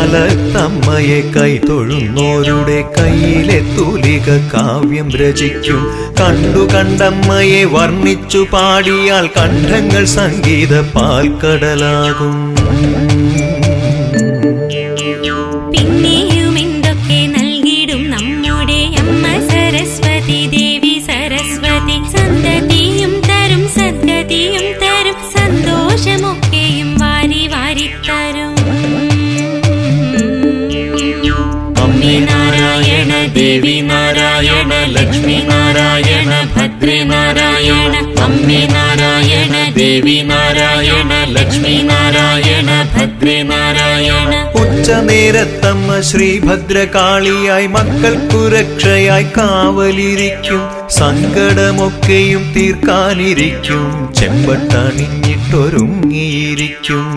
സ്ഥലത്തമ്മയെ കൈതൊഴുന്നോരുടെ കയ്യിലെ തൂലിക കാവ്യം രചിക്കും. കണ്ടു കണ്ടമ്മയെ വർണ്ണിച്ചു പാടിയാൽ കണ്ഠങ്ങൾ സംഗീത പാൽക്കടലാകും. പിന്നെയും എന്തൊക്കെ നൽകിടും നമ്മുടെ അമ്മ സരസ്വതി ദേവി സരസ്വതി. സന്തതിയും തരും സദ്ഗതിയും തരും സന്തോഷമൊക്കെയും വാരി വാരിത്തരും. അമ്മേ നാരായണ ദേവി നാരായണ ലക്ഷ്മി നാരായണ ഭദ്രേ നാരായണ. അമ്മേ നാരായണ ദേവി നാരായണ ലക്ഷ്മി നാരായണ ഭദ്രേ നാരായണ. ഉച്ചനേരത്തമ്മ ശ്രീഭദ്രകാളിയായി മക്കൾക്കു രക്ഷയായി കാവലിരിക്കും. സങ്കടമൊക്കെയും തീർക്കാനിരിക്കും. ചെമ്പട്ടണിഞ്ഞിട്ടൊരുങ്ങിയിരിക്കും.